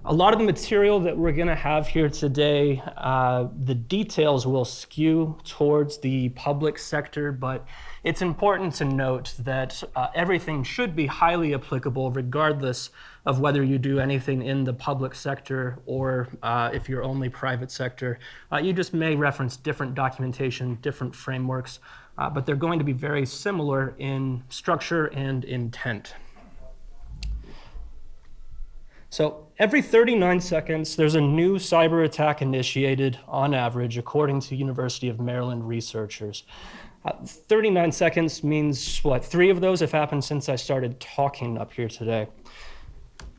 A lot of the material that we're going to have here today, the details will skew towards the public sector, but it's important to note that everything should be highly applicable regardless of whether you do anything in the public sector or if you're only private sector. You just may reference different documentation, different frameworks, but they're going to be very similar in structure and intent. So every 39 seconds, there's a new cyber attack initiated on average, according to University of Maryland researchers. 39 seconds means, what, 3 of those have happened since I started talking up here today.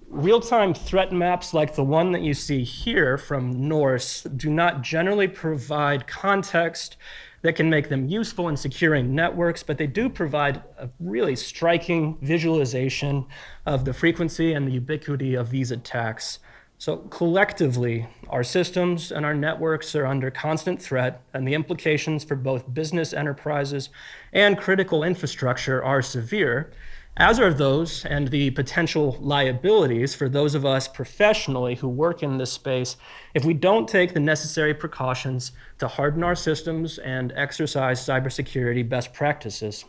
Real-time threat maps like the one that you see here from Norse do not generally provide context that can make them useful in securing networks, but they do provide a really striking visualization of the frequency and the ubiquity of these attacks. So collectively, our systems and our networks are under constant threat, and the implications for both business enterprises and critical infrastructure are severe, as are those and the potential liabilities for those of us professionally who work in this space if we don't take the necessary precautions to harden our systems and exercise cybersecurity best practices.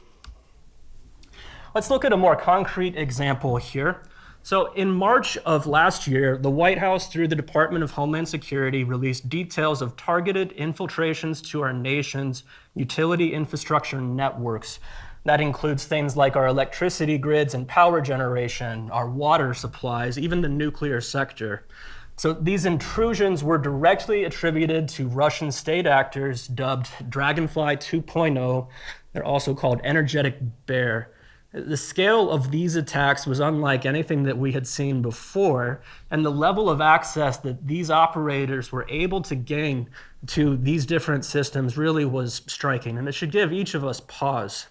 Let's look at a more concrete example here. So in March of last year, the White House, through the Department of Homeland Security, released details of targeted infiltrations to our nation's utility infrastructure networks. That includes things like our electricity grids and power generation, our water supplies, even the nuclear sector. So these intrusions were directly attributed to Russian state actors dubbed Dragonfly 2.0. They're also called Energetic Bear. The scale of these attacks was unlike anything that we had seen before, and the level of access that these operators were able to gain to these different systems really was striking, and it should give each of us pause.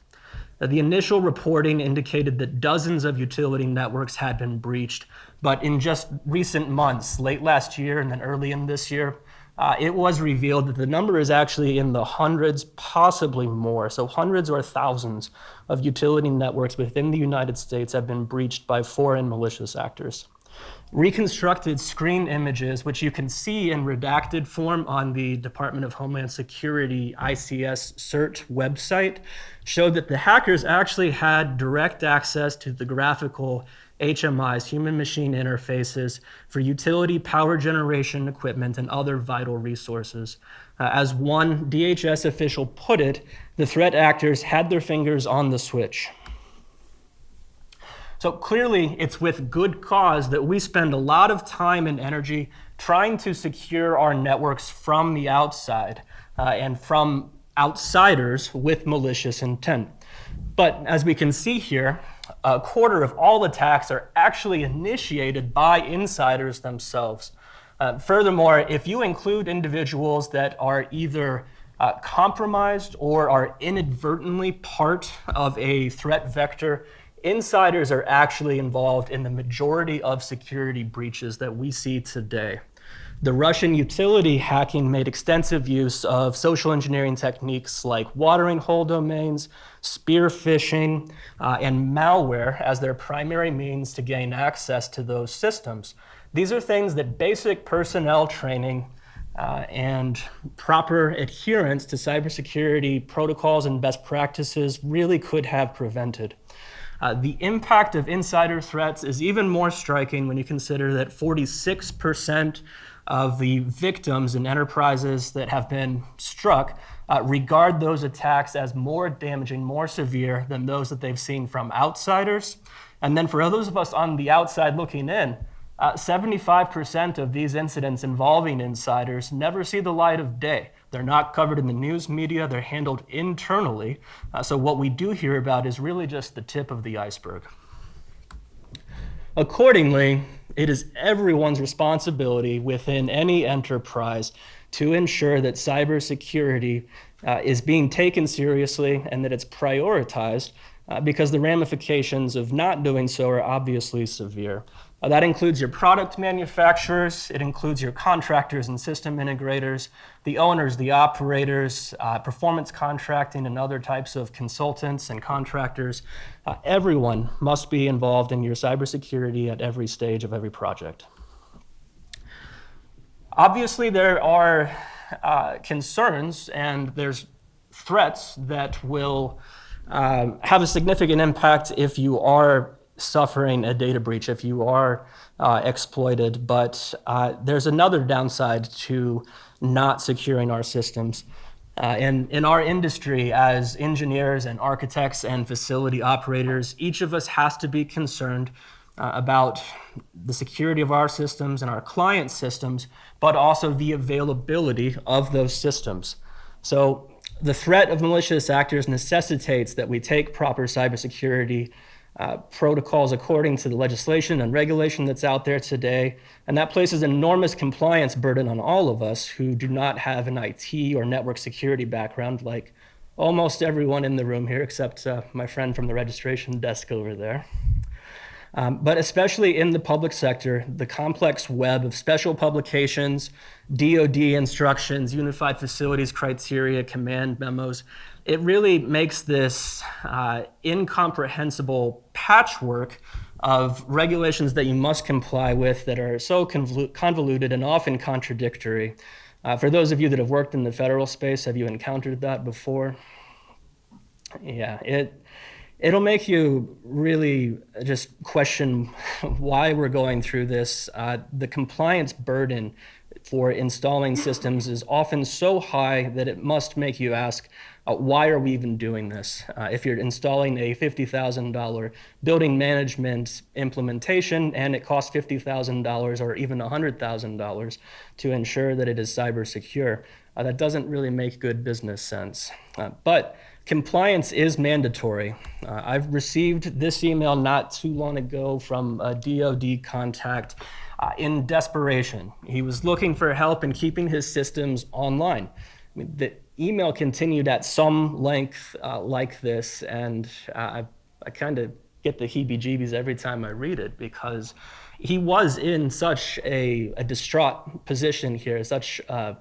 The initial reporting indicated that dozens of utility networks had been breached, but in just recent months, late last year and then early in this year, it was revealed that the number is actually in the hundreds, possibly more. So hundreds or thousands of utility networks within the United States have been breached by foreign malicious actors. Reconstructed screen images, which you can see in redacted form on the Department of Homeland Security ICS CERT website, showed that the hackers actually had direct access to the graphical HMIs, human-machine interfaces, for utility power generation equipment and other vital resources. As one DHS official put it, the threat actors had their fingers on the switch. So clearly, it's with good cause that we spend a lot of time and energy trying to secure our networks from the outside and from outsiders with malicious intent. But as we can see here, a quarter of all attacks are actually initiated by insiders themselves. Furthermore, if you include individuals that are either compromised or are inadvertently part of a threat vector, insiders are actually involved in the majority of security breaches that we see today. The Russian utility hacking made extensive use of social engineering techniques like watering hole domains, spear phishing, and malware as their primary means to gain access to those systems. These are things that basic personnel training and proper adherence to cybersecurity protocols and best practices really could have prevented. The impact of insider threats is even more striking when you consider that 46% of the victims in enterprises that have been struck regard those attacks as more damaging, more severe than those that they've seen from outsiders. And then for those of us on the outside looking in, 75% of these incidents involving insiders never see the light of day. They're not covered in the news media, they're handled internally. So what we do hear about is really just the tip of the iceberg. Accordingly, it is everyone's responsibility within any enterprise to ensure that cybersecurity is being taken seriously and that it's prioritized because the ramifications of not doing so are obviously severe. That includes your product manufacturers, it includes your contractors and system integrators, the owners, the operators, performance contracting and other types of consultants and contractors. Everyone must be involved in your cybersecurity at every stage of every project. Obviously, there are concerns and there's threats that will have a significant impact if you are suffering a data breach, if you are exploited. But there's another downside to not securing our systems. In our industry, as engineers and architects and facility operators, each of us has to be concerned about the security of our systems and our client systems, but also the availability of those systems. So the threat of malicious actors necessitates that we take proper cybersecurity protocols according to the legislation and regulation that's out there today. And that places an enormous compliance burden on all of us who do not have an IT or network security background, like almost everyone in the room here, except my friend from the registration desk over there. But especially in the public sector, the complex web of special publications, DoD instructions, unified facilities criteria, command memos, it really makes this incomprehensible patchwork of regulations that you must comply with that are so convoluted and often contradictory. For those of you that have worked in the federal space, have you encountered that before? Yeah, it'll make you really just question why we're going through this. The compliance burden for installing systems is often so high that it must make you ask, why are we even doing this? If you're installing a $50,000 building management implementation and it costs $50,000 or even $100,000 to ensure that it is cyber secure, that doesn't really make good business sense. But compliance is mandatory. I've received this email not too long ago from a DoD contact in desperation. He was looking for help in keeping his systems online. I mean, the email continued at some length like this, and I kind of get the heebie-jeebies every time I read it, because he was in such a distraught position here, such a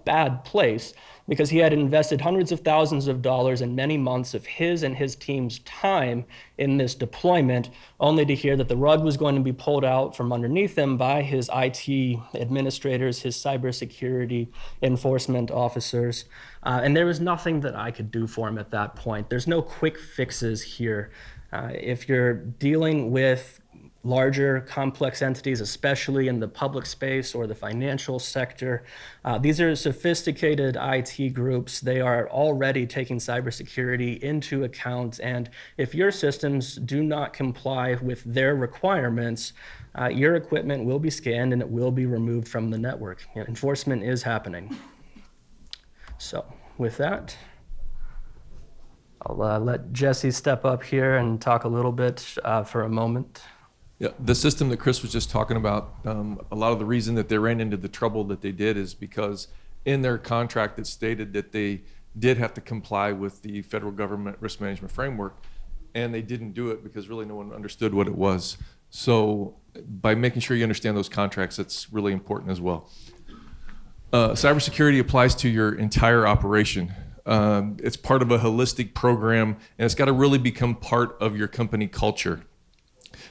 bad place, because he had invested hundreds of thousands of dollars and many months of his and his team's time in this deployment, only to hear that the rug was going to be pulled out from underneath him by his IT administrators, his cybersecurity enforcement officers. And there was nothing that I could do for him at that point. There's no quick fixes here. If you're dealing with larger, complex entities, especially in the public space or the financial sector, these are sophisticated IT groups. They are already taking cybersecurity into account, and if your systems do not comply with their requirements, your equipment will be scanned and it will be removed from the network. Enforcement is happening. So with that, I'll let Jesse step up here and talk a little bit for a moment. Yeah, the system that Chris was just talking about, a lot of the reason that they ran into the trouble that they did is because in their contract it stated that they did have to comply with the federal government risk management framework, and they didn't do it because really no one understood what it was. So by making sure you understand those contracts, that's really important as well. Cybersecurity applies to your entire operation. It's part of a holistic program, and it's got to really become part of your company culture.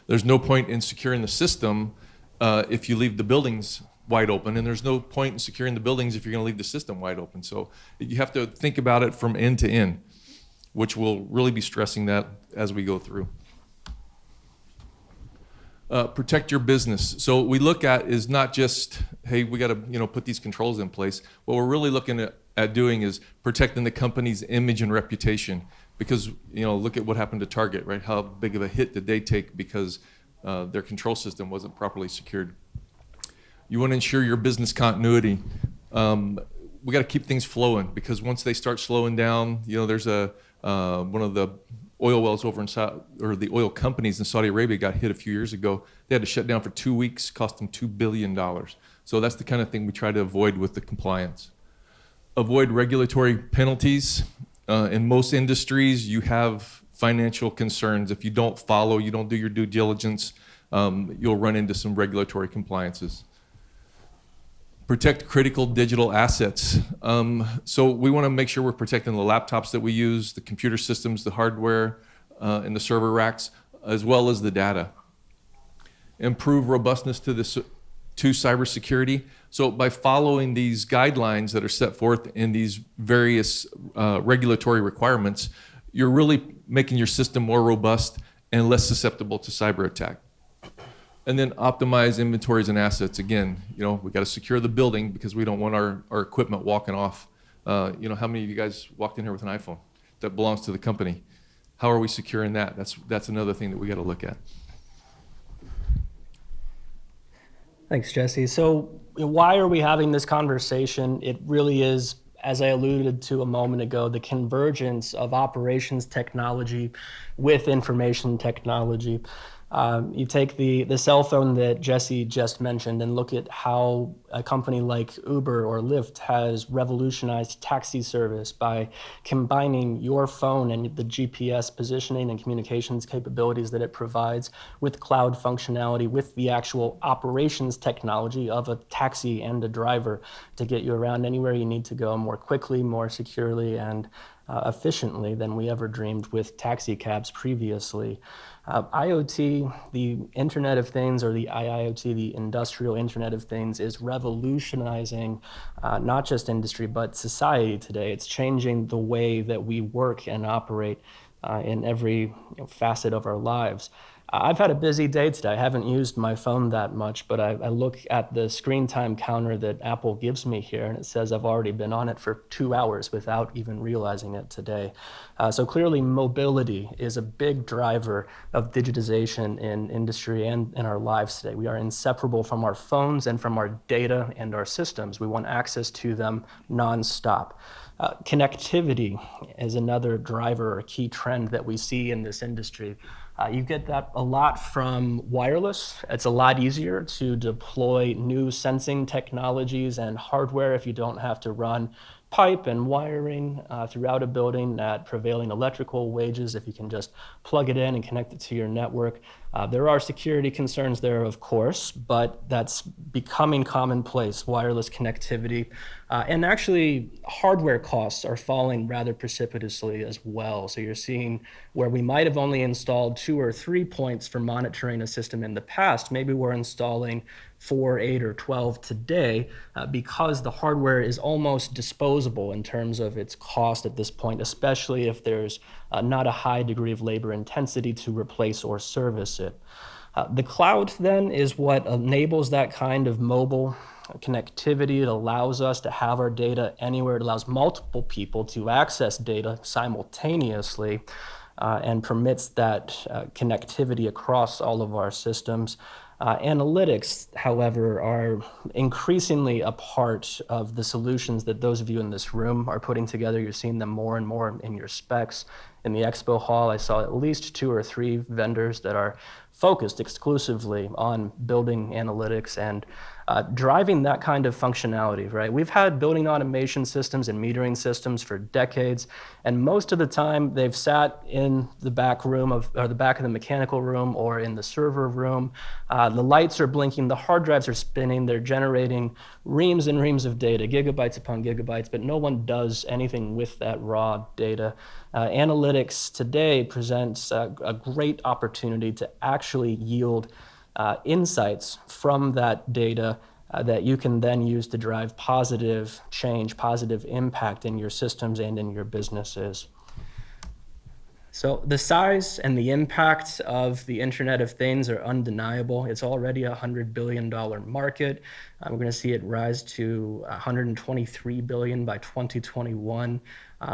There's no point in securing the system if you leave the buildings wide open, and there's no point in securing the buildings if you're going to leave the system wide open. So you have to think about it from end to end, which we'll really be stressing that as we go through. Protect your business. So what we look at is not just, hey, we got to put these controls in place. What we're really looking at doing is protecting the company's image and reputation. Because look at what happened to Target, right? How big of a hit did they take because their control system wasn't properly secured? You want to ensure your business continuity. We got to keep things flowing, because once they start slowing down, there's one of the oil wells over in or the oil companies in Saudi Arabia got hit a few years ago. They had to shut down for 2 weeks, cost them $2 billion. So that's the kind of thing we try to avoid with the compliance. Avoid regulatory penalties. In most industries, you have financial concerns. If you don't follow, you don't do your due diligence, you'll run into some regulatory compliances. Protect critical digital assets. So we want to make sure we're protecting the laptops that we use, the computer systems, the hardware, and the server racks, as well as the data. Improve robustness to the to cybersecurity. So by following these guidelines that are set forth in these various regulatory requirements, you're really making your system more robust and less susceptible to cyber attack. And then optimize inventories and assets. Again, we got to secure the building because we don't want our equipment walking off. How many of you guys walked in here with an iPhone that belongs to the company? How are we securing that? That's another thing that we got to look at. Thanks, Jesse. So why are we having this conversation? It really is, as I alluded to a moment ago, the convergence of operations technology with information technology. You take the cell phone that Jesse just mentioned and look at how a company like Uber or Lyft has revolutionized taxi service by combining your phone and the GPS positioning and communications capabilities that it provides with cloud functionality, with the actual operations technology of a taxi and a driver to get you around anywhere you need to go more quickly, more securely, and efficiently than we ever dreamed with taxi cabs previously. IoT, the Internet of Things, or the IIoT, the Industrial Internet of Things, is revolutionizing not just industry but society today. It's changing the way that we work and operate in every facet of our lives. I've had a busy day today. I haven't used my phone that much, but I look at the screen time counter that Apple gives me here, and it says I've already been on it for 2 hours without even realizing it today. So clearly, mobility is a big driver of digitization in industry and in our lives today. We are inseparable from our phones and from our data and our systems. We want access to them nonstop. Connectivity is another driver or key trend that we see in this industry. You get that a lot from wireless. It's a lot easier to deploy new sensing technologies and hardware if you don't have to run pipe and wiring throughout a building at prevailing electrical wages if you can just plug it in and connect it to your network. There are security concerns there, of course, but that's becoming commonplace, wireless connectivity. And actually, hardware costs are falling rather precipitously as well. So you're seeing where we might have only installed 2 or 3 points for monitoring a system in the past, maybe we're installing 4, 8, or 12 today because the hardware is almost disposable in terms of its cost at this point, especially if there's not a high degree of labor intensity to replace or service it. The cloud then is what enables that kind of mobile connectivity. It allows us to have our data anywhere. It allows multiple people to access data simultaneously and permits that connectivity across all of our systems. Analytics, however, are increasingly a part of the solutions that those of you in this room are putting together. You're seeing them more and more in your specs. In the expo hall, I saw at least 2 or 3 vendors that are focused exclusively on building analytics and driving that kind of functionality, right? We've had building automation systems and metering systems for decades, and most of the time they've sat in the back room or the back of the mechanical room or in the server room. The lights are blinking, the hard drives are spinning, they're generating reams and reams of data, gigabytes upon gigabytes, but no one does anything with that raw data. Analytics today presents a great opportunity to actually yield insights from that data that you can then use to drive positive change, positive impact in your systems and in your businesses. So the size and the impact of the Internet of Things are undeniable. It's already a $100 billion market. We're going to see it rise to $123 billion by 2021,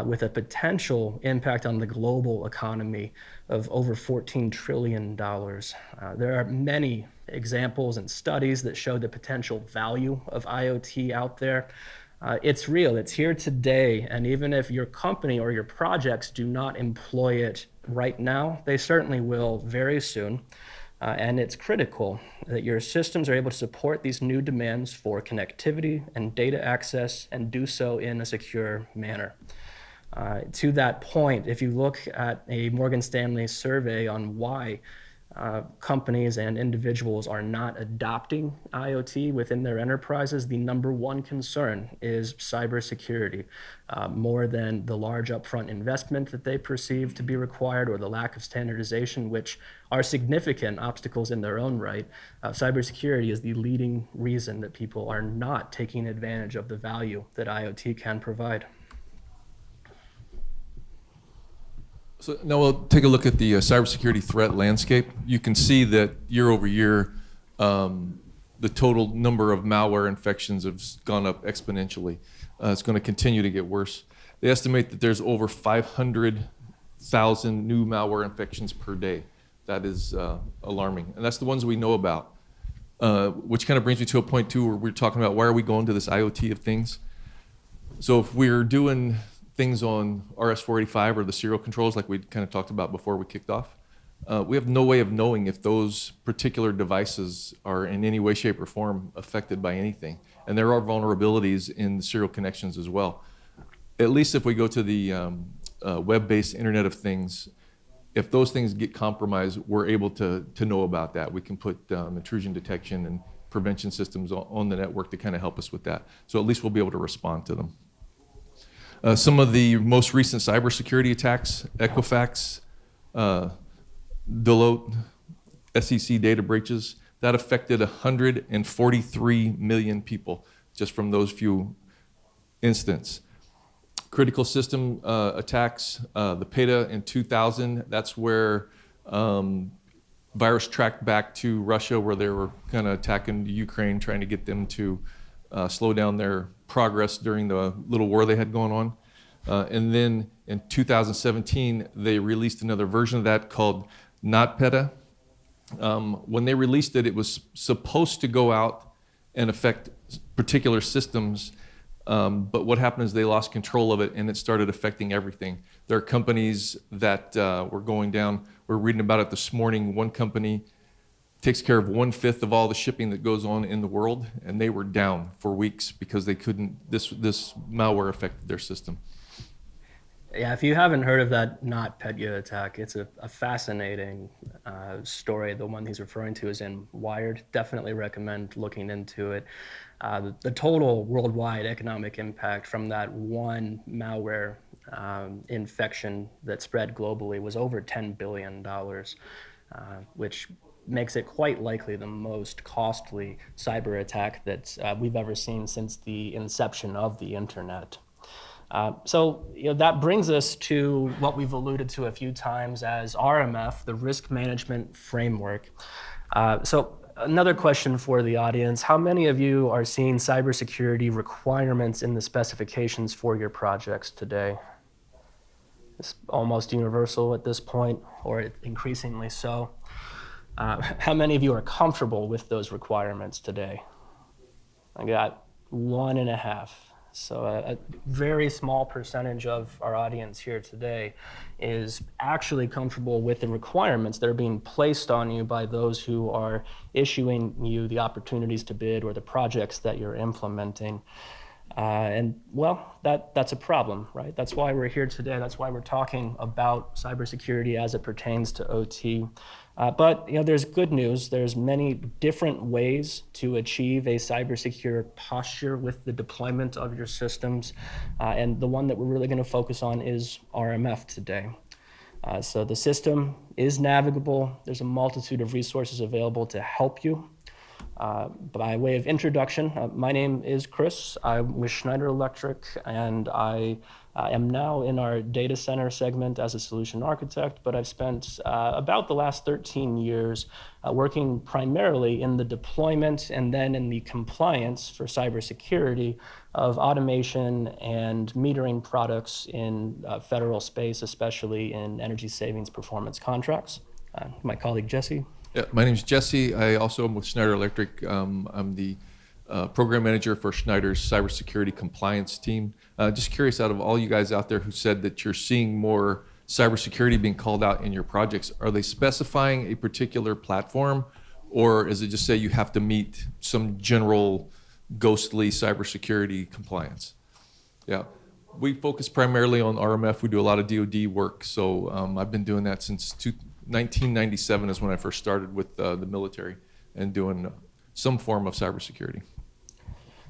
with a potential impact on the global economy of over $14 trillion. There are many examples and studies that show the potential value of IoT out there. It's real, it's here today, and even if your company or your projects do not employ it right now, they certainly will very soon. And it's critical that your systems are able to support these new demands for connectivity and data access and do so in a secure manner. To that point, if you look at a Morgan Stanley survey on why companies and individuals are not adopting IoT within their enterprises, the number one concern is cybersecurity, more than the large upfront investment that they perceive to be required or the lack of standardization, which are significant obstacles in their own right. Cybersecurity is the leading reason that people are not taking advantage of the value that IoT can provide. So now we'll take a look at the cybersecurity threat landscape. You can see that year over year, the total number of malware infections have gone up exponentially. It's going to continue to get worse. They estimate that there's over 500,000 new malware infections per day. That is alarming. And that's the ones we know about, which kind of brings me to a point, too, where we're talking about why are we going to this IoT of things? So if we're doing things on RS-485 or the serial controls like we kind of talked about before we kicked off, we have no way of knowing if those particular devices are in any way, shape, or form affected by anything. And there are vulnerabilities in the serial connections as well. At least if we go to the web-based Internet of Things, if those things get compromised, we're able to know about that. We can put intrusion detection and prevention systems on the network to kind of help us with that. So at least we'll be able to respond to them. Some of the most recent cybersecurity attacks, Equifax, Deloitte, SEC data breaches, that affected 143 million people just from those few instances. Critical system attacks, the PETA in 2000, that's where virus tracked back to Russia where they were kind of attacking Ukraine, trying to get them to slow down their progress during the little war they had going on. And then in 2017, they released another version of that called NotPETA. When they released it, it was supposed to go out and affect particular systems, but what happened is they lost control of it and it started affecting everything. There are companies that were going down. We're reading about it this morning. One company takes care of 1/5 of all the shipping that goes on in the world, and they were down for weeks because they couldn't, this malware affected their system. Yeah, if you haven't heard of that NotPetya attack, it's a fascinating story. The one he's referring to is in Wired. Definitely recommend looking into it. The total worldwide economic impact from that one malware infection that spread globally was over $10 billion, which makes it quite likely the most costly cyber attack that we've ever seen since the inception of the internet. So that brings us to what we've alluded to a few times as RMF, the Risk Management Framework. So another question for the audience: how many of you are seeing cybersecurity requirements in the specifications for your projects today? It's almost universal at this point, or increasingly so. How many of you are comfortable with those requirements today? I got 1.5. So a very small percentage of our audience here today is actually comfortable with the requirements that are being placed on you by those who are issuing you the opportunities to bid or the projects that you're implementing. And well, that's a problem, right? That's why we're here today. That's why we're talking about cybersecurity as it pertains to OT. But there's good news. There's many different ways to achieve a cybersecure posture with the deployment of your systems. And the one that we're really going to focus on is RMF today. So the system is navigable. There's a multitude of resources available to help you. By way of introduction, my name is Chris. I'm with Schneider Electric, and I am now in our data center segment as a solution architect, but I've spent about the last 13 years working primarily in the deployment and then in the compliance for cybersecurity of automation and metering products in federal space, especially in energy savings performance contracts. My colleague Jesse. Yeah, my name is Jesse. I also am with Schneider Electric. I'm the program manager for Schneider's cybersecurity compliance team. Just curious, out of all you guys out there who said that you're seeing more cybersecurity being called out in your projects, are they specifying a particular platform, or is it just say you have to meet some general ghostly cybersecurity compliance? Yeah. We focus primarily on RMF. We do a lot of DoD work, so I've been doing that since 1997 is when I first started with the military and doing some form of cybersecurity.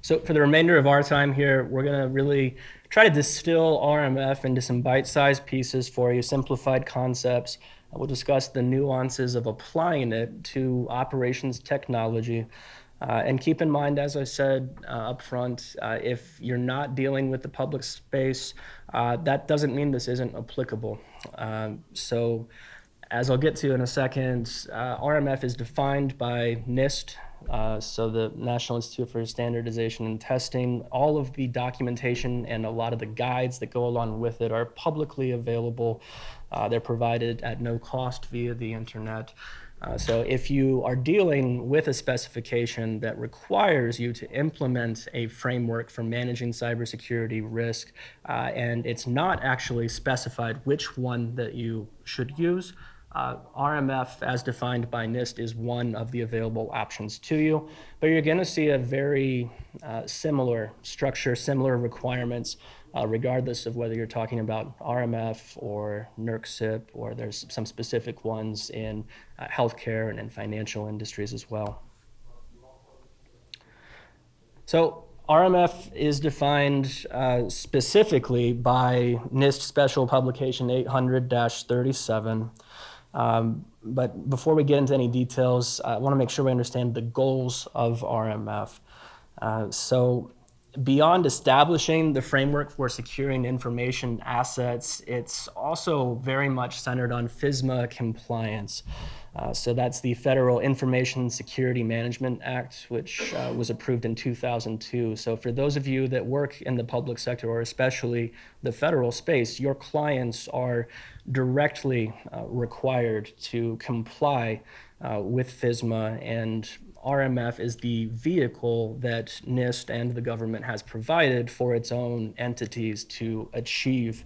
So for the remainder of our time here, we're going to really try to distill RMF into some bite-sized pieces for you, simplified concepts. We'll discuss the nuances of applying it to operations technology. And keep in mind, as I said up front, if you're not dealing with the public space, that doesn't mean this isn't applicable. So as I'll get to in a second, RMF is defined by NIST, so the National Institute for Standardization and Testing. All of the documentation and a lot of the guides that go along with it are publicly available. They're provided at no cost via the internet. So if you are dealing with a specification that requires you to implement a framework for managing cybersecurity risk, and it's not actually specified which one that you should use, RMF, as defined by NIST, is one of the available options to you. But you're going to see a very similar structure, similar requirements, regardless of whether you're talking about RMF or NERC-CIP, or there's some specific ones in healthcare and in financial industries as well. So RMF is defined specifically by NIST Special Publication 800-37. But before we get into any details, I want to make sure we understand the goals of RMF. So beyond establishing the framework for securing information assets, it's also very much centered on FISMA compliance. So that's the Federal Information Security Management Act, which was approved in 2002. So for those of you that work in the public sector, or especially the federal space, your clients are directly required to comply with FISMA, and RMF is the vehicle that NIST and the government has provided for its own entities to achieve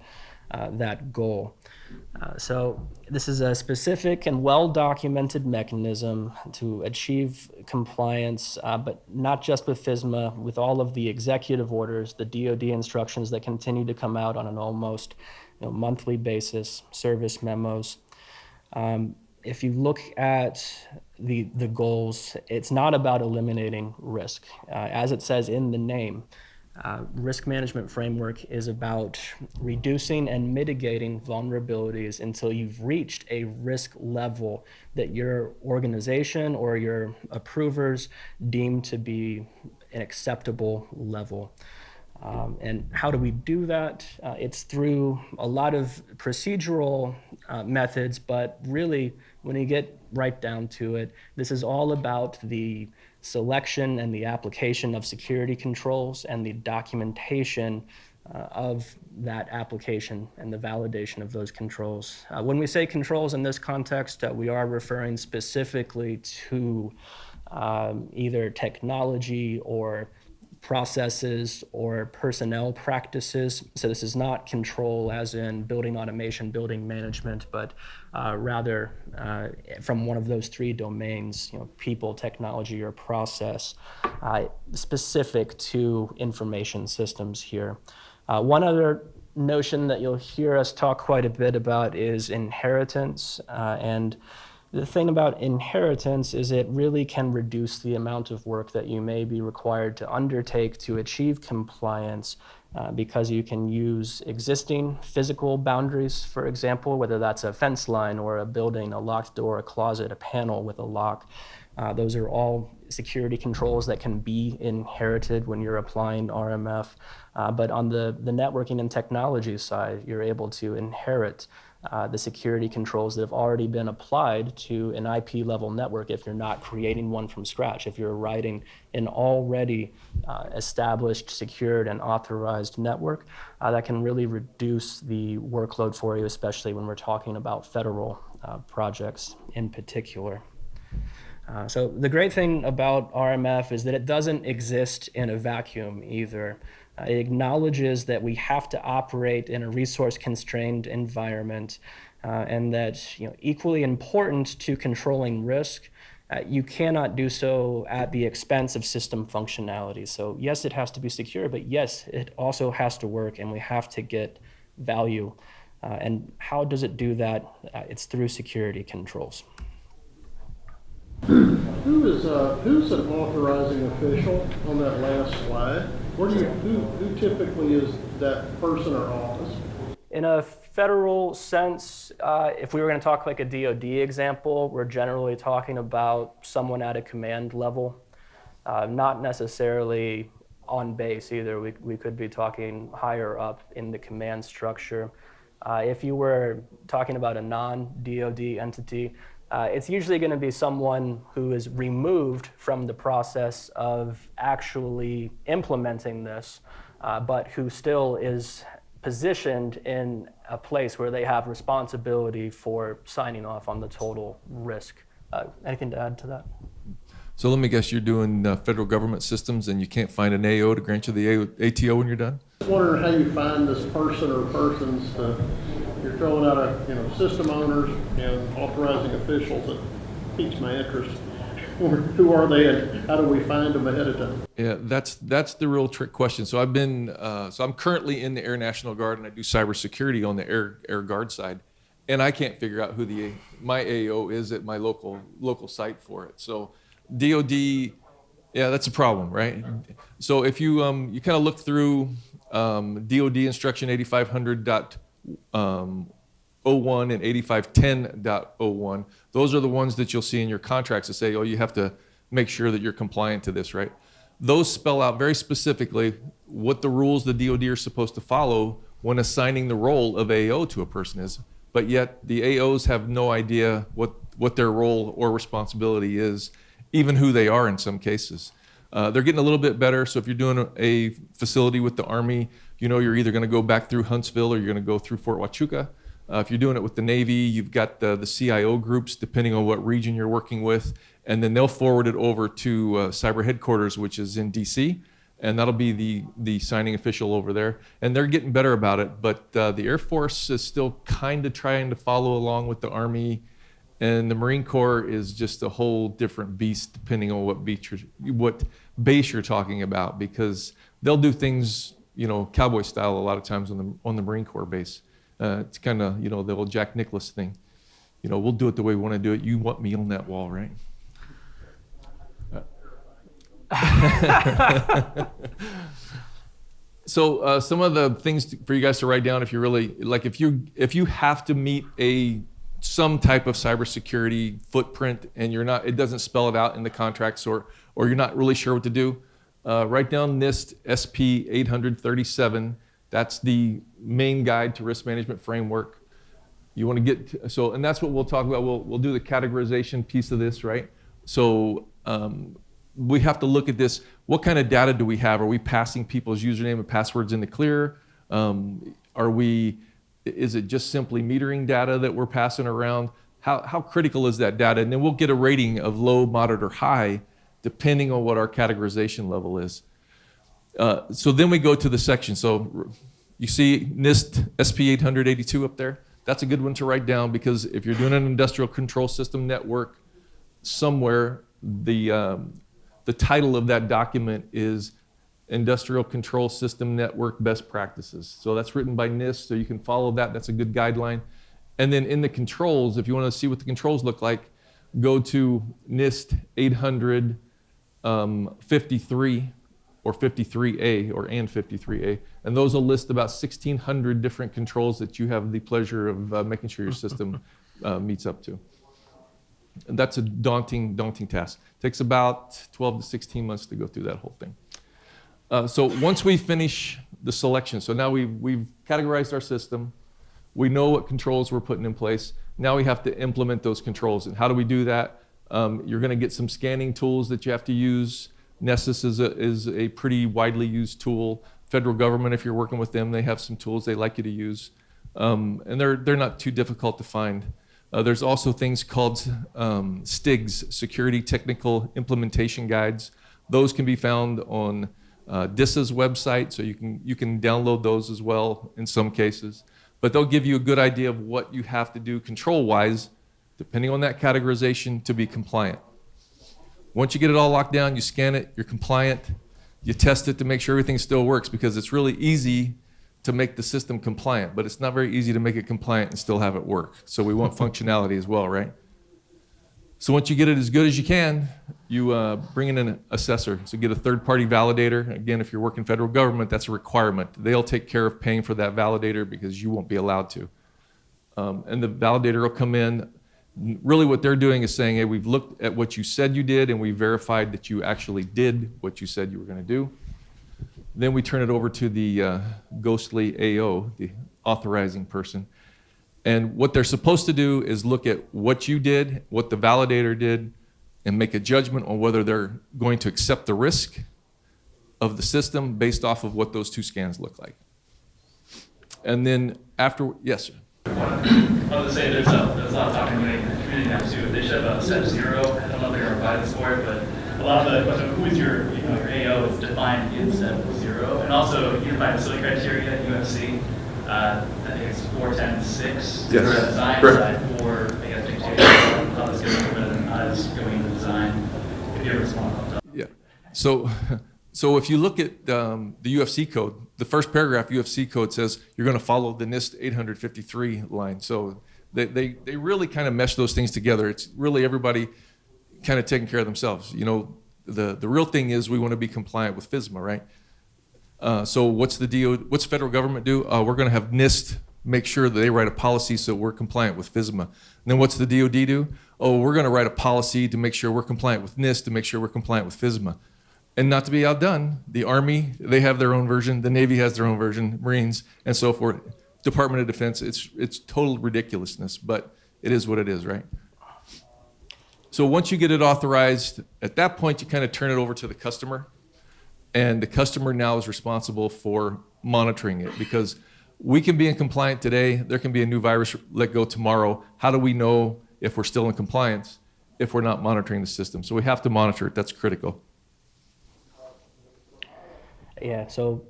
that goal. So this is a specific and well-documented mechanism to achieve compliance, but not just with FISMA, with all of the executive orders, the DoD instructions that continue to come out on an almost monthly basis, service memos. If you look at the goals, it's not about eliminating risk. As it says in the name, risk management framework is about reducing and mitigating vulnerabilities until you've reached a risk level that your organization or your approvers deem to be an acceptable level. And how do we do that? It's through a lot of procedural methods, but really, when you get right down to it, this is all about the selection and the application of security controls and the documentation of that application and the validation of those controls. When we say controls in this context, we are referring specifically to either technology or processes or personnel practices. So this is not control as in building automation, building management, but rather from one of those three domains, people, technology, or process, specific to information systems here. One other notion that you'll hear us talk quite a bit about is inheritance. And the thing about inheritance is it really can reduce the amount of work that you may be required to undertake to achieve compliance, because you can use existing physical boundaries, for example, whether that's a fence line or a building, a locked door, a closet, a panel with a lock. Those are all security controls that can be inherited when you're applying RMF. But on the networking and technology side, you're able to inherit the security controls that have already been applied to an IP level network if you're not creating one from scratch. If you're writing an already established, secured, and authorized network, that can really reduce the workload for you, especially when we're talking about federal projects in particular. So the great thing about RMF is that it doesn't exist in a vacuum either. It acknowledges that we have to operate in a resource-constrained environment, and that equally important to controlling risk, you cannot do so at the expense of system functionality. So yes, it has to be secure, but yes, it also has to work, and we have to get value And how does it do that? It's through security controls. Who's an authorizing official on that last slide? Who typically is that person or office? In a federal sense, if we were going to talk like a DoD example, we're generally talking about someone at a command level, not necessarily on base either. We could be talking higher up in the command structure. If you were talking about a non-DoD entity, it's usually going to be someone who is removed from the process of actually implementing this, but who still is positioned in a place where they have responsibility for signing off on the total risk. Anything to add to that? So let me guess, you're doing federal government systems and you can't find an AO to grant you the ATO when you're done? I was wondering how you find this person or persons. You're throwing out system owners and authorizing officials. That piques my interest. Who are they and how do we find them ahead of time? Yeah, that's the real trick question. So I'm currently in the Air National Guard and I do cybersecurity on the Air Guard side, and I can't figure out who my AO is at my local site for it. So DoD, yeah, that's a problem, right? So if you you kind of look through DoD instruction 8500.01 and 8510.01, those are the ones that you'll see in your contracts that say, oh, you have to make sure that you're compliant to this, right? Those spell out very specifically what the rules the DoD are supposed to follow when assigning the role of AO to a person is, but yet the AOs have no idea what their role or responsibility is, even who they are in some cases. They're getting a little bit better, so if you're doing a facility with the Army, you're either going to go back through Huntsville or you're going to go through Fort Huachuca. If you're doing it with the Navy, you've got the CIO groups, depending on what region you're working with, and then they'll forward it over to cyber headquarters, which is in DC, and that'll be the signing official over there. And they're getting better about it, but the Air Force is still kind of trying to follow along with the Army, and the Marine Corps is just a whole different beast depending on what base you're talking about, because they'll do things, cowboy style a lot of times on the Marine Corps base. It's kind of, the old Jack Nicklaus thing. We'll do it the way we want to do it. You want me on that wall, right? So some of the things for you guys to write down, if you really like, if you have to meet some type of cybersecurity footprint and it doesn't spell it out in the contracts, or you're not really sure what to do, write down NIST SP 837. That's the main guide to risk management framework. You want to get and that's what we'll talk about. We'll do the categorization piece of this, right? So we have to look at this. What kind of data do we have? Are we passing people's username and passwords in the clear? Is it just simply metering data that we're passing around? How critical is that data? And then we'll get a rating of low, moderate, or high, depending on what our categorization level is. So then we go to the section. So you see NIST SP 882 up there? That's a good one to write down, because if you're doing an industrial control system network somewhere, the title of that document is Industrial Control System Network Best Practices. So that's written by NIST, so you can follow that. That's a good guideline. And then in the controls, if you want to see what the controls look like, go to NIST 800 53 or 53A and 53A. And those will list about 1,600 different controls that you have the pleasure of making sure your system meets up to. And that's a daunting task. It takes about 12 to 16 months to go through that whole thing. So once we finish the selection, so now we've categorized our system, we know what controls we're putting in place, now we have to implement those controls. And how do we do that? You're going to get some scanning tools that you have to use. Nessus is a pretty widely used tool. Federal government, if you're working with them, they have some tools they like you to use. And they're not too difficult to find. There's also things called STIGs, Security Technical Implementation Guides. Those can be found on DISA's website, so you can download those as well in some cases. But they'll give you a good idea of what you have to do control-wise, depending on that categorization, to be compliant. Once you get it all locked down, you scan it, you're compliant, you test it to make sure everything still works, because it's really easy to make the system compliant, but it's not very easy to make it compliant and still have it work. So we want functionality as well, right? So once you get it as good as you can, you bring in an assessor. So get a third-party validator. Again, if you're working federal government, that's a requirement. They'll take care of paying for that validator because you won't be allowed to. And the validator will come in. Really what they're doing is saying, hey, we've looked at what you said you did and we verified that you actually did what you said you were going to do. Then we turn it over to the ghostly AO, the authorizing person. And what they're supposed to do is look at what you did, what the validator did, and make a judgment on whether they're going to accept the risk of the system based off of what those two scans look like. And then after, yes, sir. I want to say there's a lot of talk in the community now too. They should have a step 0. I don't know if they're going to provide this for it, but a lot of the who's your your AO is defined in step 0, and also unified facility criteria UFC. I think it's 410.6. Yes. The design side for I guess dictation how this gets implemented and how it's going to design. If you ever respond on that. Yeah. So if you look at the UFC code, the first paragraph UFC code says you're going to follow the NIST 853 line. So they really kind of mesh those things together. It's really everybody kind of taking care of themselves. You know, the real thing is we want to be compliant with FSMA, right? So what's the federal government do? We're going to have NIST make sure that they write a policy so we're compliant with FSMA. And then what's the DoD do? Oh, we're going to write a policy to make sure we're compliant with NIST, to make sure we're compliant with FSMA. And not to be outdone, the Army, they have their own version, the Navy has their own version, Marines, and so forth. Department of Defense, it's total ridiculousness, but it is what it is, right? So once you get it authorized, at that point you kind of turn it over to the customer, and the customer now is responsible for monitoring it, because we can be in compliance today, there can be a new virus let go tomorrow. How do we know if we're still in compliance if we're not monitoring the system? So we have to monitor it, that's critical. Yeah, so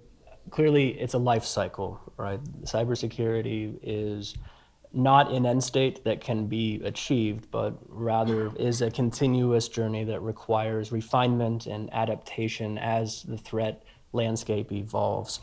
clearly it's a life cycle, right? Cybersecurity is not an end state that can be achieved, but rather is a continuous journey that requires refinement and adaptation as the threat landscape evolves.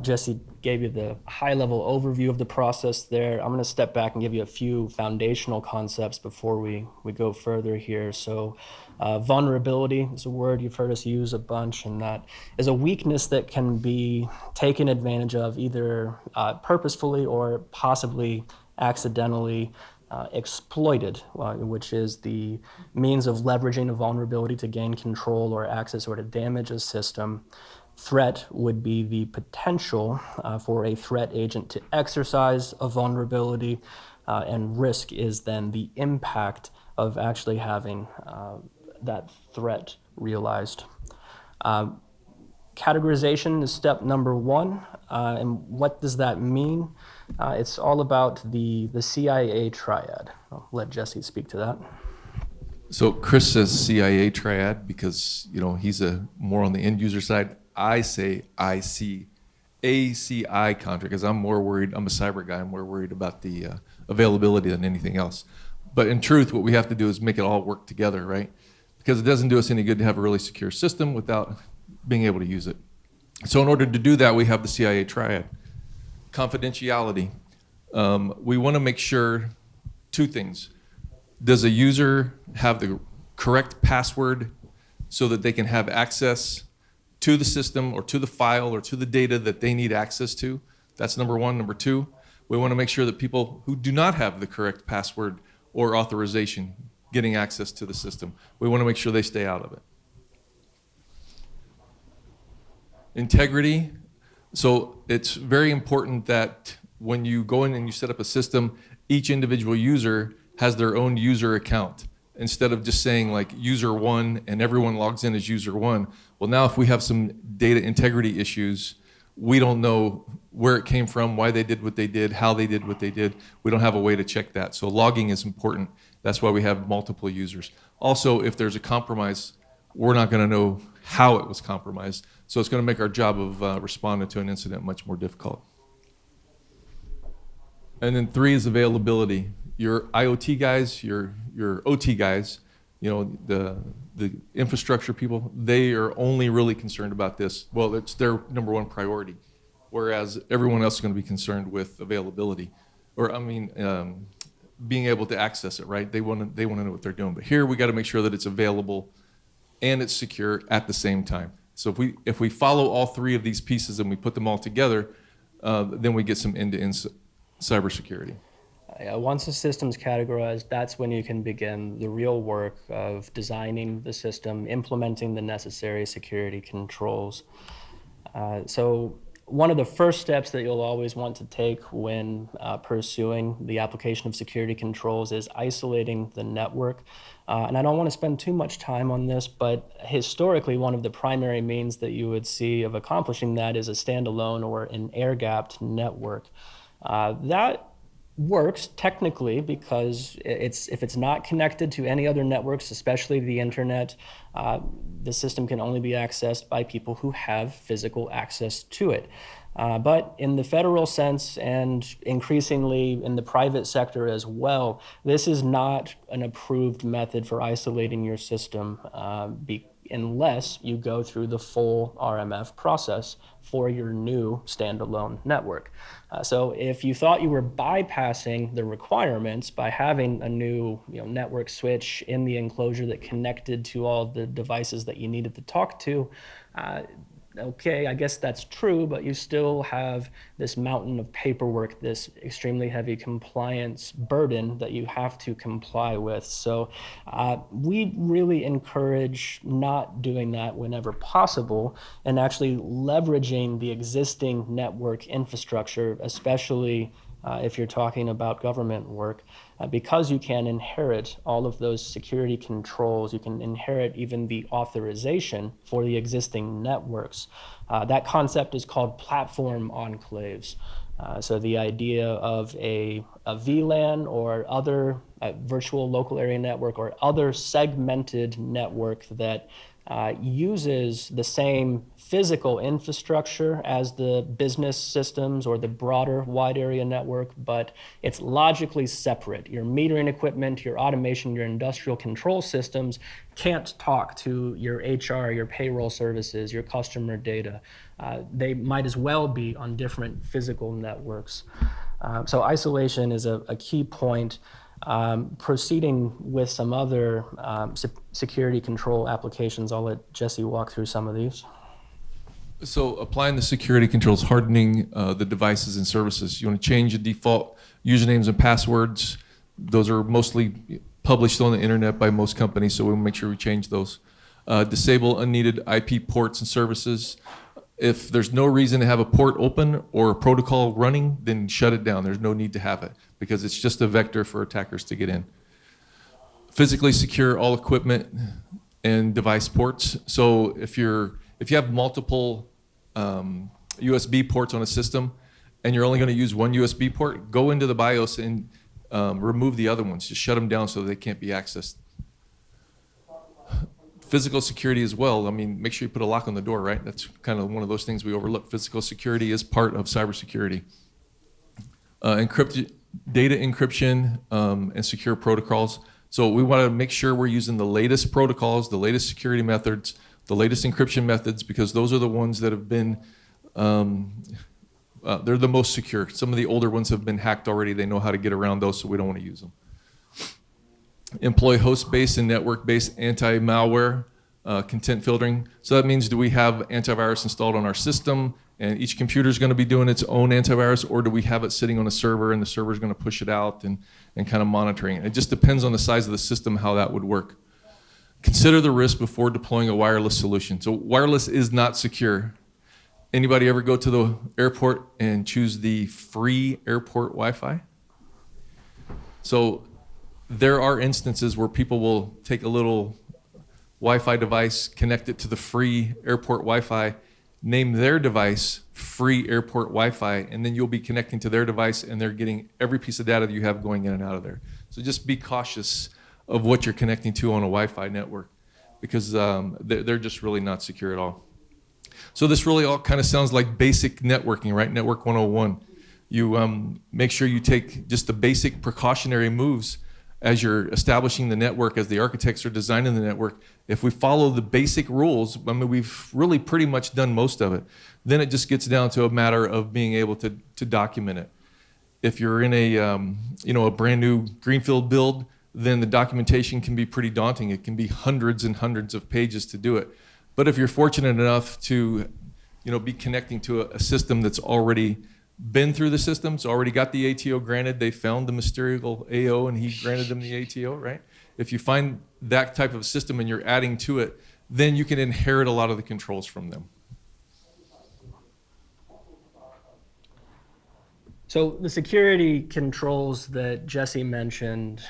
Jesse gave you the high-level overview of the process there. I'm going to step back and give you a few foundational concepts before we go further here. So vulnerability is a word you've heard us use a bunch, and that is a weakness that can be taken advantage of either purposefully or possibly accidentally exploited, which is the means of leveraging a vulnerability to gain control or access or to damage a system. Threat would be the potential for a threat agent to exercise a vulnerability, and risk is then the impact of actually having that threat realized. Categorization is step number 1, and what does that mean? It's all about the CIA Triad. I'll let Jesse speak to that. So Chris says CIA Triad because he's more on the end user side. I say ACI contract because I'm more worried. I'm a cyber guy. I'm more worried about the availability than anything else. But in truth, what we have to do is make it all work together, right? Because it doesn't do us any good to have a really secure system without being able to use it. So in order to do that, we have the CIA Triad. Confidentiality. We want to make sure 2 things. Does a user have the correct password so that they can have access to the system or to the file or to the data that they need access to? That's number 1. Number 2, we want to make sure that people who do not have the correct password or authorization getting access to the system, we want to make sure they stay out of it. Integrity. So it's very important that when you go in and you set up a system, each individual user has their own user account. Instead of just saying like user 1 and everyone logs in as user 1. Well, now if we have some data integrity issues, we don't know where it came from, why they did what they did, how they did what they did. We don't have a way to check that. So logging is important. That's why we have multiple users. Also, if there's a compromise, we're not going to know how it was compromised. So it's going to make our job of responding to an incident much more difficult. And then 3 is availability. Your IoT guys, your OT guys, the infrastructure people, they are only really concerned about this. Well, it's their number 1 priority. whereas everyone else is going to be concerned with availability, or being able to access it, right? They want to know what they're doing. But here we got to make sure that it's available and it's secure at the same time. So if we follow all three of these pieces and we put them all together, then we get some end-to-end cybersecurity. Once a system's categorized, that's when you can begin the real work of designing the system, implementing the necessary security controls. So one of the first steps that you'll always want to take when pursuing the application of security controls is isolating the network. And I don't want to spend too much time on this, but historically, one of the primary means that you would see of accomplishing that is a standalone or an air-gapped network. That works technically because if it's not connected to any other networks, especially the internet, the system can only be accessed by people who have physical access to it. But in the federal sense and increasingly in the private sector as well, this is not an approved method for isolating your system unless you go through the full RMF process for your new standalone network. So if you thought you were bypassing the requirements by having a new network switch in the enclosure that connected to all the devices that you needed to talk to, okay, I guess that's true, but you still have this mountain of paperwork, this extremely heavy compliance burden that you have to comply with. So we really encourage not doing that whenever possible and actually leveraging the existing network infrastructure, especially if you're talking about government work, because you can inherit all of those security controls, you can inherit even the authorization for the existing networks. That concept is called platform enclaves. So the idea of a VLAN or other virtual local area network or other segmented network that uses the same physical infrastructure as the business systems or the broader wide area network, but it's logically separate. Your metering equipment, your automation, your industrial control systems can't talk to your HR, your payroll services, your customer data. They might as well be on different physical networks. So isolation is a key point. Proceeding with some other security control applications, I'll let Jesse walk through some of these. So applying the security controls, hardening the devices and services. You want to change the default usernames and passwords. Those are mostly published on the internet by most companies, so we'll make sure we change those. Disable unneeded IP ports and services. If there's no reason to have a port open or a protocol running, then shut it down. There's no need to have it because it's just a vector for attackers to get in. Physically secure all equipment and device ports. So if you have multiple USB ports on a system and you're only going to use one USB port, go into the BIOS and remove the other ones. Just shut them down so they can't be accessed. Physical security as well. I mean, make sure you put a lock on the door, right? That's kind of one of those things we overlook. Physical security is part of cybersecurity. Data encryption and secure protocols. So we want to make sure we're using the latest protocols, the latest security methods, the latest encryption methods, because those are the ones that have been, they're the most secure. Some of the older ones have been hacked already. They know how to get around those, so we don't want to use them. Employ host-based and network-based anti-malware content filtering. So that means, do we have antivirus installed on our system and each computer is going to be doing its own antivirus, or do we have it sitting on a server and the server is going to push it out and kind of monitoring it? It just depends on the size of the system how that would work. Consider the risk before deploying a wireless solution. So wireless is not secure. Anybody ever go to the airport and choose the free airport Wi-Fi? So there are instances where people will take a little Wi-Fi device, connect it to the free airport Wi-Fi, name their device free airport Wi-Fi, and then you'll be connecting to their device and they're getting every piece of data that you have going in and out of there. So just be cautious of what you're connecting to on a Wi-Fi network because they're just really not secure at all. So this really all kind of sounds like basic networking, right? Network 101. You make sure you take just the basic precautionary moves as you're establishing the network, as the architects are designing the network, if we follow the basic rules, I mean, we've really pretty much done most of it. Then it just gets down to a matter of being able to document it. If you're in a a brand new greenfield build, then the documentation can be pretty daunting. It can be hundreds and hundreds of pages to do it. But if you're fortunate enough to be connecting to a system that's already been through the system, it's already got the ATO granted, they found the mysterious AO and he granted them the ATO, right? If you find that type of system and you're adding to it, then you can inherit a lot of the controls from them. So the security controls that Jesse mentioned,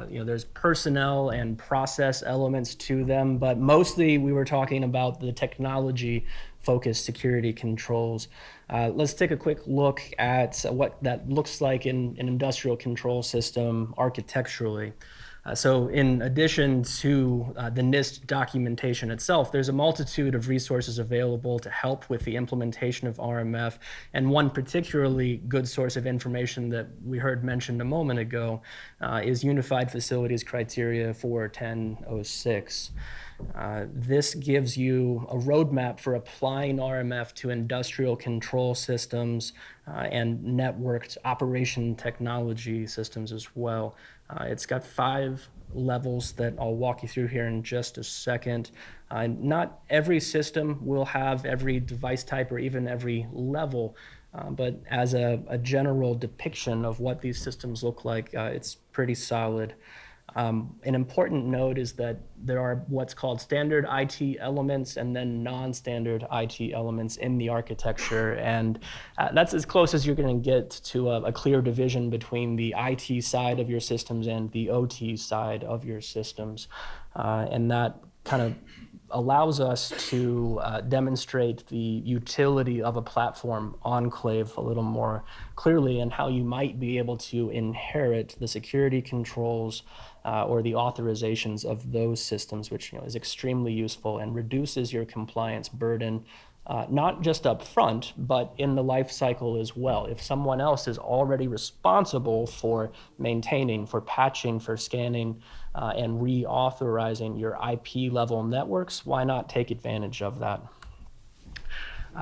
there's personnel and process elements to them, but mostly we were talking about the technology-focused security controls. Let's take a quick look at what that looks like in an industrial control system architecturally. So in addition to the NIST documentation itself, there's a multitude of resources available to help with the implementation of RMF. And one particularly good source of information that we heard mentioned a moment ago is Unified Facilities Criteria 41006. This gives you a roadmap for applying RMF to industrial control systems and networked operation technology systems as well. It's got 5 levels that I'll walk you through here in just a second. Not every system will have every device type or even every level, but as a general depiction of what these systems look like, it's pretty solid. An important note is that there are what's called standard IT elements and then non-standard IT elements in the architecture, and that's as close as you're going to get to a clear division between the IT side of your systems and the OT side of your systems, and that kind of allows us to demonstrate the utility of a platform enclave a little more clearly and how you might be able to inherit the security controls or the authorizations of those systems, which is extremely useful and reduces your compliance burden, not just up front, but in the life cycle as well. If someone else is already responsible for maintaining, for patching, for scanning, and reauthorizing your IP level networks, why not take advantage of that?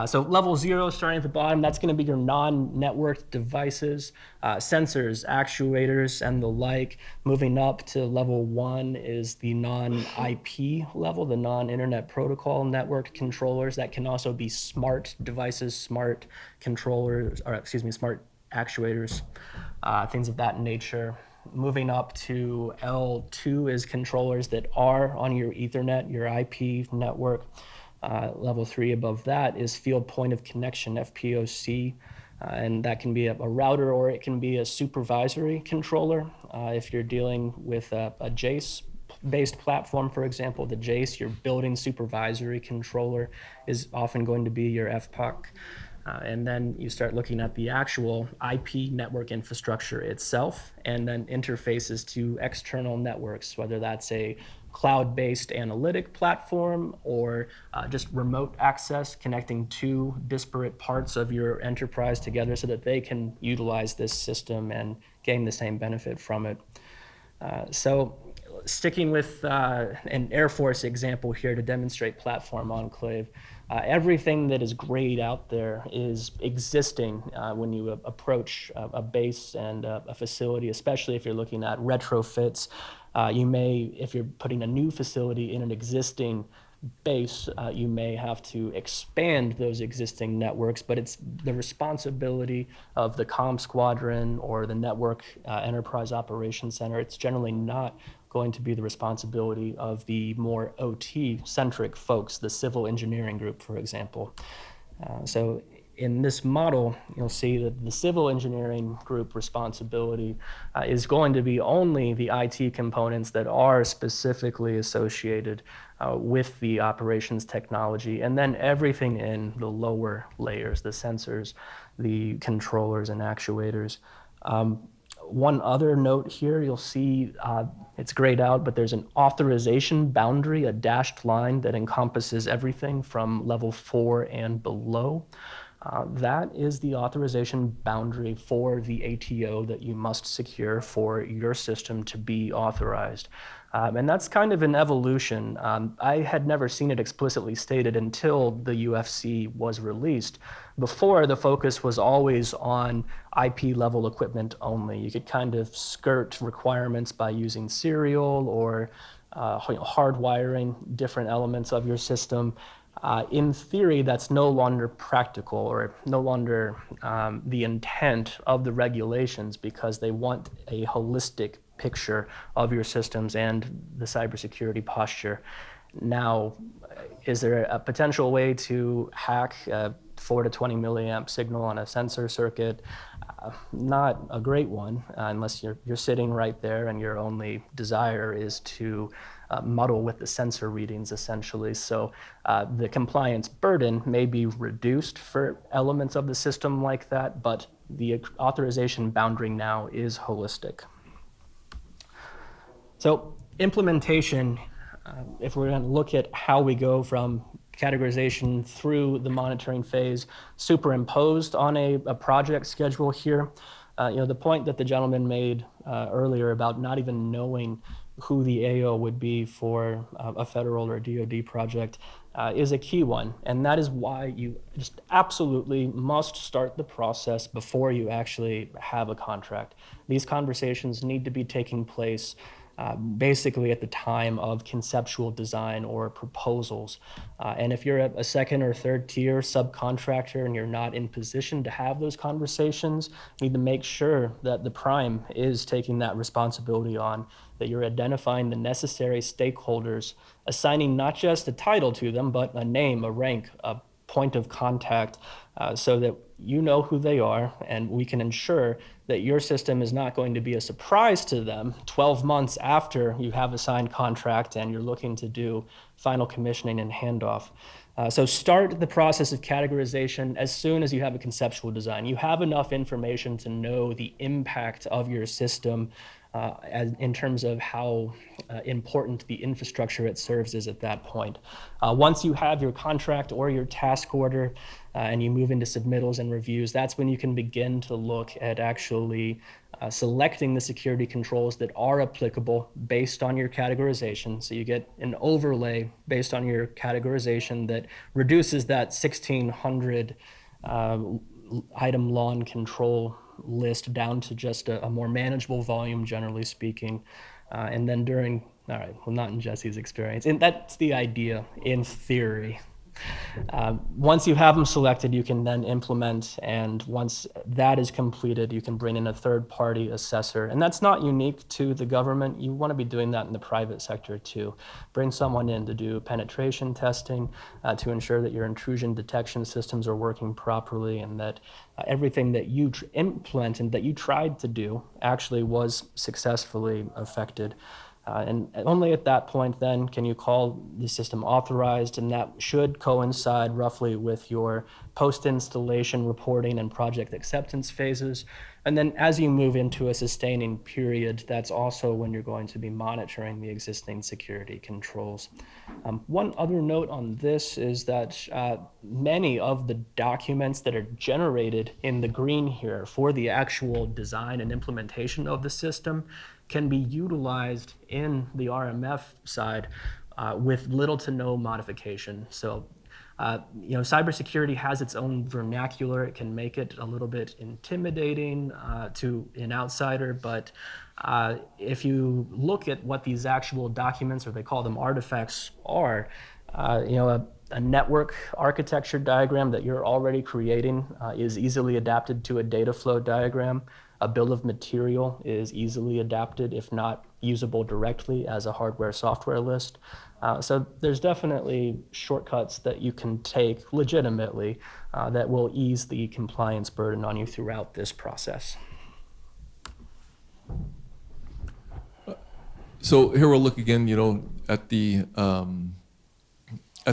So level 0, starting at the bottom, that's going to be your non-networked devices, sensors, actuators, and the like. Moving up to level 1 is the non-IP level, the non-internet protocol network controllers. That can also be smart devices, smart controllers, or smart actuators, things of that nature. Moving up to L2 is controllers that are on your Ethernet, your IP network. Level 3 above that is field point of connection, FPOC, and that can be a router or it can be a supervisory controller. If you're dealing with a JACE-based platform, for example, the JACE, your building supervisory controller, is often going to be your FPOC. And then you start looking at the actual IP network infrastructure itself, and then interfaces to external networks, whether that's a cloud-based analytic platform or just remote access connecting two disparate parts of your enterprise together so that they can utilize this system and gain the same benefit from it. So sticking with an Air Force example here to demonstrate platform enclave, everything that is grayed out there is existing when you approach a base and a facility, especially if you're looking at retrofits. You may, if you're putting a new facility in an existing base, you may have to expand those existing networks, but it's the responsibility of the comm squadron or the network enterprise operations center. It's generally not going to be the responsibility of the more OT-centric folks, the civil engineering group, for example. So in this model, you'll see that the civil engineering group responsibility is going to be only the IT components that are specifically associated with the operations technology, and then everything in the lower layers, the sensors, the controllers and actuators. One other note here, you'll see it's grayed out, but there's an authorization boundary, a dashed line that encompasses everything from level 4 and below. That is the authorization boundary for the ATO that you must secure for your system to be authorized. And that's kind of an evolution. I had never seen it explicitly stated until the UFC was released. Before, the focus was always on IP level equipment only. You could kind of skirt requirements by using serial or hardwiring different elements of your system. In theory, that's no longer practical or no longer the intent of the regulations, because they want a holistic picture of your systems and the cybersecurity posture. Now, is there a potential way to hack a 4 to 20 milliamp signal on a sensor circuit? Not a great one, unless you're sitting right there and your only desire is to muddle with the sensor readings, essentially. So the compliance burden may be reduced for elements of the system like that, but the authorization boundary now is holistic. So implementation, if we're going to look at how we go from categorization through the monitoring phase, superimposed on a project schedule here, the point that the gentleman made earlier about not even knowing who the AO would be for a federal or DoD project is a key one. And that is why you just absolutely must start the process before you actually have a contract. These conversations need to be taking place basically at the time of conceptual design or proposals. And if you're a second or third tier subcontractor and you're not in position to have those conversations, you need to make sure that the prime is taking that responsibility on, that you're identifying the necessary stakeholders, assigning not just a title to them, but a name, a rank, a point of contact, so that you know who they are, and we can ensure that your system is not going to be a surprise to them 12 months after you have a signed contract and you're looking to do final commissioning and handoff. So start the process of categorization as soon as you have a conceptual design. You have enough information to know the impact of your system in terms of how important the infrastructure it serves is at that point. Once you have your contract or your task order and you move into submittals and reviews, that's when you can begin to look at actually selecting the security controls that are applicable based on your categorization. So you get an overlay based on your categorization that reduces that 1,600 item long control list down to just a more manageable volume, generally speaking. And then not in Jesse's experience, and that's the idea in theory. Once you have them selected, you can then implement, and once that is completed, you can bring in a third-party assessor. And that's not unique to the government. You want to be doing that in the private sector too. Bring someone in to do penetration testing to ensure that your intrusion detection systems are working properly, and that everything that you implement and that you tried to do actually was successfully affected. And only at that point then can you call the system authorized, and that should coincide roughly with your post-installation reporting and project acceptance phases. And then as you move into a sustaining period, that's also when you're going to be monitoring the existing security controls. One other note on this is that many of the documents that are generated in the green here for the actual design and implementation of the system can be utilized in the RMF side with little to no modification. So, cybersecurity has its own vernacular. It can make it a little bit intimidating to an outsider, but if you look at what these actual documents, or they call them artifacts, are, a network architecture diagram that you're already creating is easily adapted to a data flow diagram. A bill of material is easily adapted, if not usable directly, as a hardware-software list. So there's definitely shortcuts that you can take legitimately that will ease the compliance burden on you throughout this process. So here we'll look again, at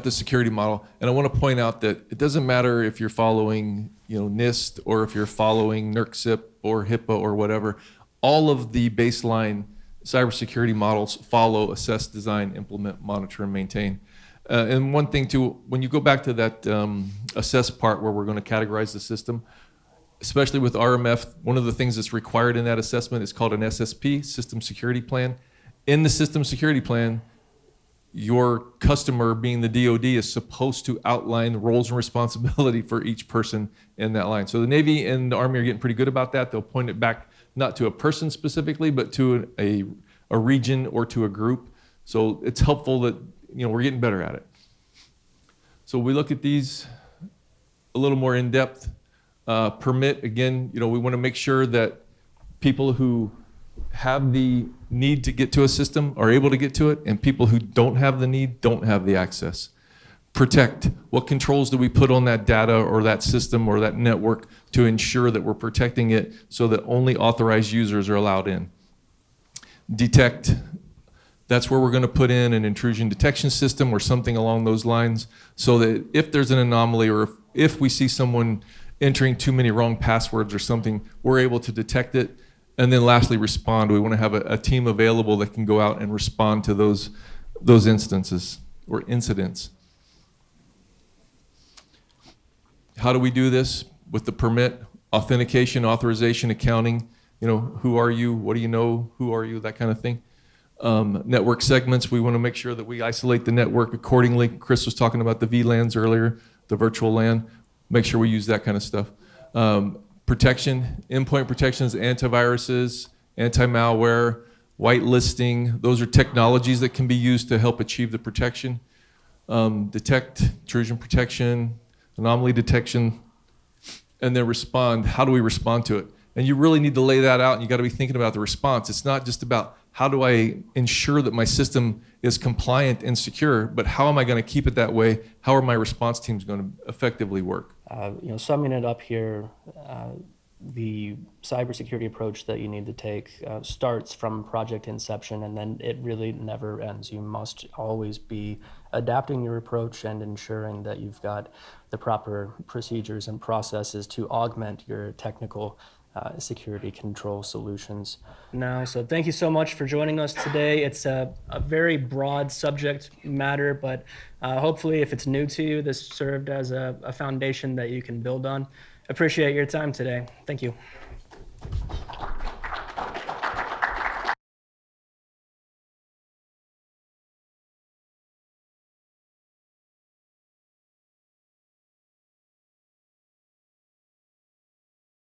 the security model, and I want to point out that it doesn't matter if you're following, NIST, or if you're following NERC-CIP or HIPAA or whatever. All of the baseline cybersecurity models follow assess, design, implement, monitor, and maintain. And one thing too, when you go back to that assess part where we're going to categorize the system, especially with RMF, one of the things that's required in that assessment is called an SSP, System Security Plan. In the System Security Plan, your customer, being the DoD, is supposed to outline roles and responsibility for each person in that line. So the Navy and the Army are getting pretty good about that. They'll point it back not to a person specifically, but to a region or to a group. So it's helpful that, you know, we're getting better at it. So we look at these a little more in depth. Permit, again, you know, we want to make sure that people who have the need to get to a system are able to get to it, and people who don't have the need don't have the access. Protect. What controls do we put on that data or that system or that network to ensure that we're protecting it so that only authorized users are allowed in? Detect. That's where we're going to put in an intrusion detection system or something along those lines, so that if there's an anomaly or if we see someone entering too many wrong passwords or something, we're able to detect it. And then lastly, respond. We want to have a team available that can go out and respond to those instances or incidents. How do we do this? With the permit, authentication, authorization, accounting. You know, who are you? What do you know? Who are you? That kind of thing. Network segments, we want to make sure that we isolate the network accordingly. Chris was talking about the VLANs earlier, the virtual LAN. Make sure we use that kind of stuff. Protection, endpoint protections, antiviruses, anti-malware, whitelisting. Those are technologies that can be used to help achieve the protection. Detect, intrusion protection, anomaly detection, and then respond. How do we respond to it? And you really need to lay that out, and you got to be thinking about the response. It's not just about how do I ensure that my system is compliant and secure, but how am I going to keep it that way? How are my response teams going to effectively work? You know, summing it up here, the cybersecurity approach that you need to take starts from project inception, and then it really never ends. You must always be adapting your approach and ensuring that you've got the proper procedures and processes to augment your technical security control solutions now. So thank you so much for joining us today. It's a very broad subject matter, but hopefully if it's new to you, this served as a foundation that you can build on. Appreciate your time today. Thank you.